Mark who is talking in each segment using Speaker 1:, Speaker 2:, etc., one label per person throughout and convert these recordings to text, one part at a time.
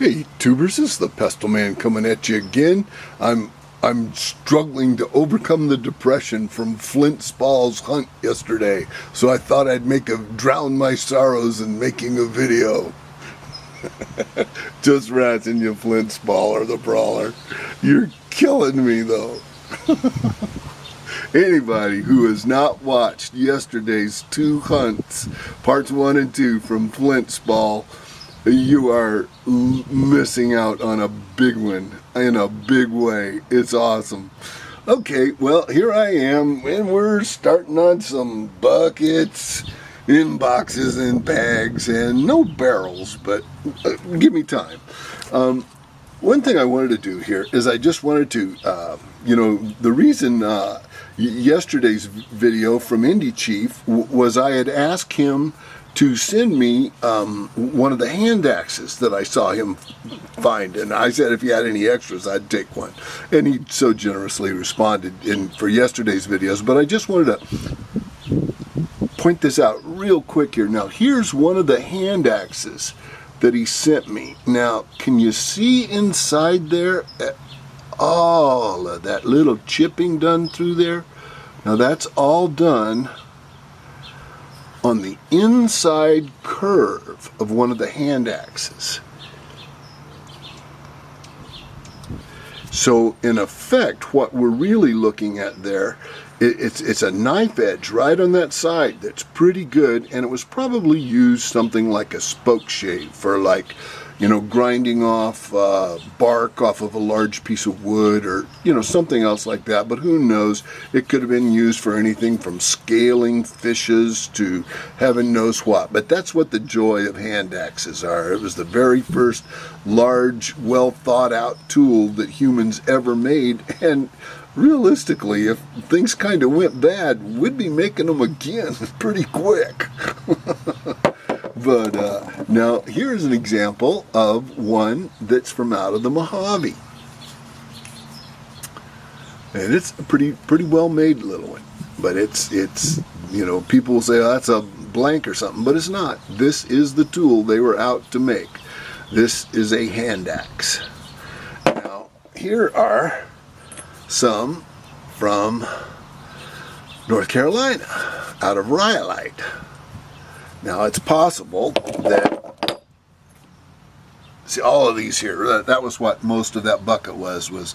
Speaker 1: Hey tubers, this is the Pestleman coming at you again. I'm struggling to overcome the depression from Flint Spall's hunt yesterday, so I thought I'd drown my sorrows in making a video. Just razzing you, Flint Spall or the brawler. You're killing me though. Anybody who has not watched yesterday's two hunts, parts 1 and 2 from Flint Spall, you are missing out on a big one in a big way. It's awesome. Okay, well, here I am, and we're starting on some buckets in boxes and bags and no barrels, but give me time. One thing I wanted to do here is I just wanted to, the reason yesterday's video from Indie Chief was I had asked him to send me one of the hand axes that I saw him find, and I said if he had any extras I'd take one, and he so generously responded for yesterday's videos. But I just wanted to point this out real quick here. Now here's one of the hand axes that he sent me. Now can you see inside there all of that little chipping done through there? Now that's all done on the inside curve of one of the hand axes. So in effect, what we're really looking at there, it's a knife edge right on that side that's pretty good, and it was probably used something like a spoke shave for, like, grinding off bark off of a large piece of wood, or something else like that. But who knows, it could have been used for anything from scaling fishes to heaven knows what. But that's what the joy of hand axes are. It was the very first large, well thought out tool that humans ever made, and realistically, if things kind of went bad, we'd be making them again pretty quick. But now here's an example of one that's from out of the Mojave, and it's a pretty well made little one. But it's people will say, oh, that's a blank or something, but it's not. This is the tool they were out to make. This is a hand axe. Now here are some from North Carolina, out of Rhyolite. Now it's possible that, see, all of these here, that was what most of that bucket was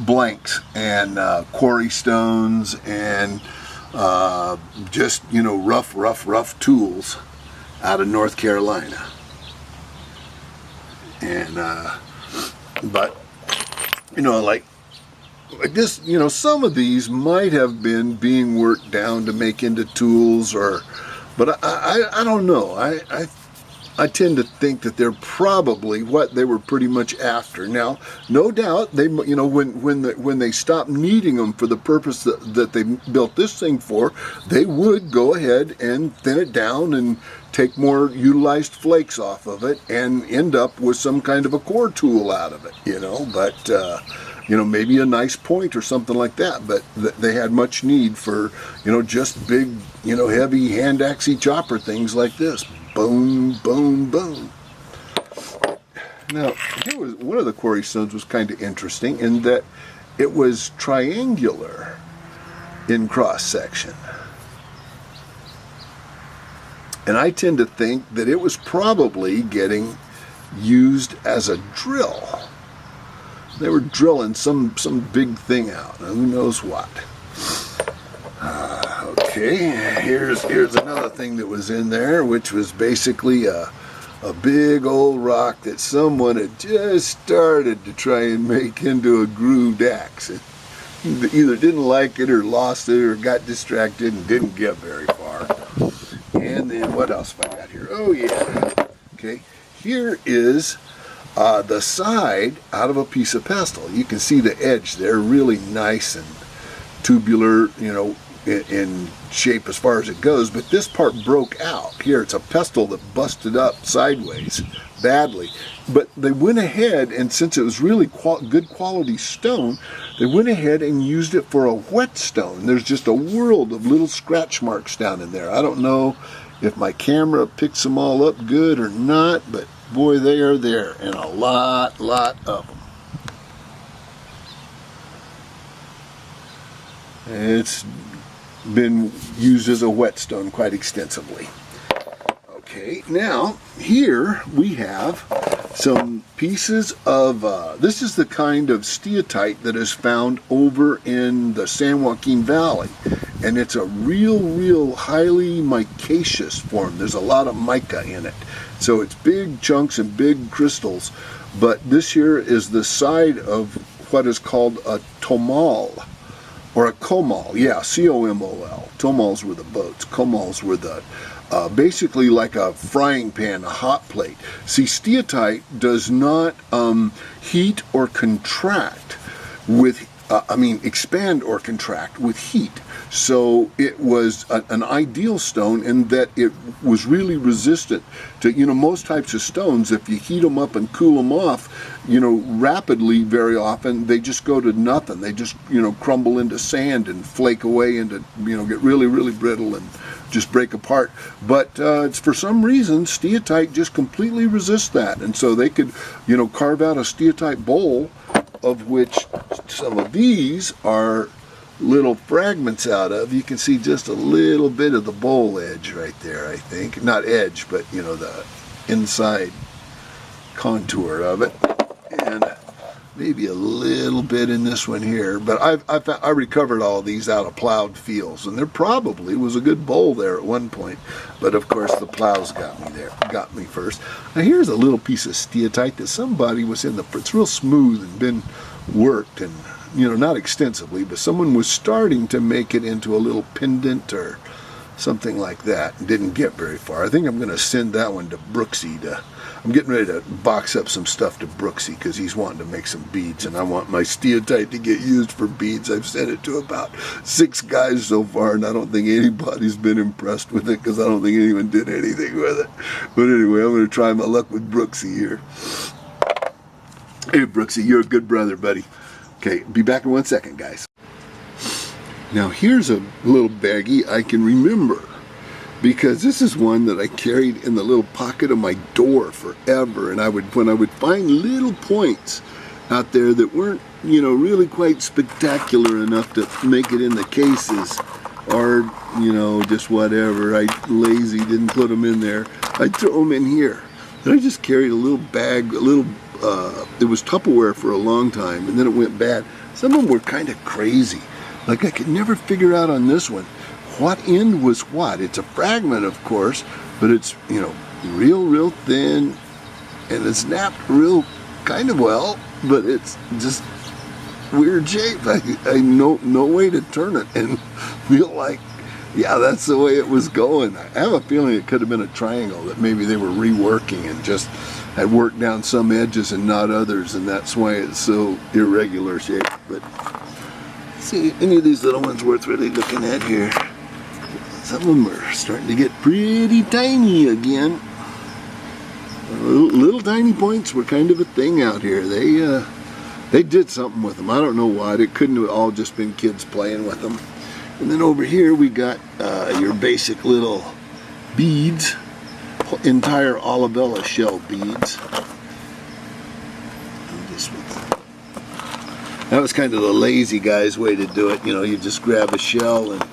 Speaker 1: blanks and quarry stones and just rough tools out of North Carolina. And but like this, some of these might have been being worked down to make into tools, but I don't know. I tend to think that they're probably what they were pretty much after. Now, no doubt they, when they stopped needing them for the purpose that they built this thing for, they would go ahead and thin it down and take more utilized flakes off of it and end up with some kind of a core tool out of it, But maybe a nice point or something like that. But they had much need for, just big, heavy hand axey chopper things like this. Boom, boom, boom. Now, here was one of the quarry stones was kind of interesting in that it was triangular in cross section. And I tend to think that it was probably getting used as a drill. They were drilling some big thing out. Who knows what? Okay, here's another thing that was in there, which was basically a big old rock that someone had just started to try and make into a grooved axe. It either didn't like it or lost it or got distracted and didn't get very far. And then what else have I got here? Oh yeah. Okay, here is the side out of a piece of pestle. You can see the edge there, really nice and tubular, in shape as far as it goes. But this part broke out. Here it's a pestle that busted up sideways badly. But they went ahead, and since it was really good quality stone, they went ahead and used it for a whetstone. There's just a world of little scratch marks down in there. I don't know if my camera picks them all up good or not, but boy, they are there, and a lot of them. It's been used as a whetstone quite extensively. Okay, now here we have some pieces of, this is the kind of steatite that is found over in the San Joaquin Valley. And it's a real highly micaceous form. There's a lot of mica in it. So it's big chunks and big crystals. But this here is the side of what is called a tomol. Or a comol, yeah, C-O-M-O-L. Tomals were the boats. Comals were the, basically like a frying pan, a hot plate. See, steatite does not heat or contract with, expand or contract with heat. So it was an ideal stone in that it was really resistant to, most types of stones. If you heat them up and cool them off, rapidly, very often, they just go to nothing. They just, crumble into sand and flake away into, get really brittle and just break apart. But it's for some reason, steatite just completely resists that. And so they could, carve out a steatite bowl, of which some of these are little fragments out of. You can see just a little bit of the bowl edge right there, I think. Not edge, but the inside contour of it. And maybe a little bit in this one here. But I recovered all of these out of plowed fields, and there probably was a good bowl there at one point. But of course the plows got me first. Now here's a little piece of steatite that somebody was it's real smooth and been worked, and not extensively, but someone was starting to make it into a little pendant or something like that, and didn't get very far. I think I'm going to send that one to Brooksy. I'm getting ready to box up some stuff to Brooksy because he's wanting to make some beads, and I want my steatite to get used for beads. I've sent it to about 6 guys so far, and I don't think anybody's been impressed with it because I don't think anyone did anything with it. But anyway, I'm going to try my luck with Brooksy here. Hey Brooksy, you're a good brother, buddy. Okay, be back in 1 second, guys. Now here's a little baggie I can remember, because this is one that I carried in the little pocket of my door forever, and when I would find little points out there that weren't, really quite spectacular enough to make it in the cases, or, just whatever, I lazy didn't put them in there, I'd throw them in here. And I just carried a little bag, it was Tupperware for a long time, and then it went bad. Some of them were kind of crazy. Like I could never figure out on this one what end was what. It's a fragment, of course, but it's, real thin, and it's snapped real kind of well, but it's just weird shape. I no way to turn it and feel like, yeah, that's the way it was going. I have a feeling it could have been a triangle that maybe they were reworking and just had worked down some edges and not others, and that's why it's so irregular shaped. But see, any of these little ones worth really looking at here. Some of them are starting to get pretty tiny again. Little tiny points were kind of a thing out here. They did something with them. I don't know what. It couldn't have all just been kids playing with them. And then over here we got your basic little beads, entire olivella shell beads. That was kind of the lazy guy's way to do it. You just grab a shell and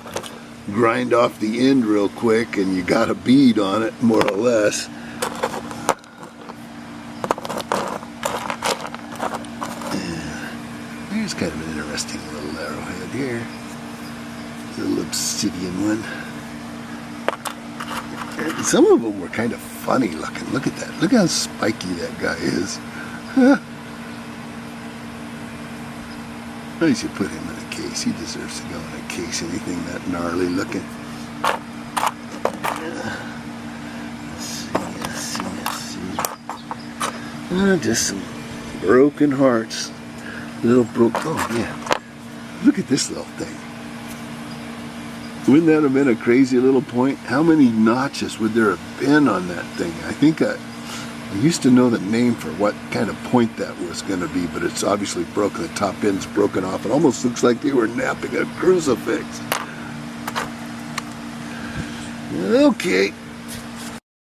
Speaker 1: grind off the end real quick, and you got a bead on it, more or less. Here's kind of an interesting little arrowhead here. A little obsidian one. And some of them were kind of funny looking. Look at that. Look how spiky that guy is. I should put him in a case. He deserves to go in a case. Anything that gnarly looking. Let's see. Just some broken hearts. Oh yeah. Look at this little thing. Wouldn't that have been a crazy little point? How many notches would there have been on that thing? I think I used to know the name for what kind of point that was going to be, but it's obviously broken. The top end's broken off. It almost looks like they were napping a crucifix. Okay,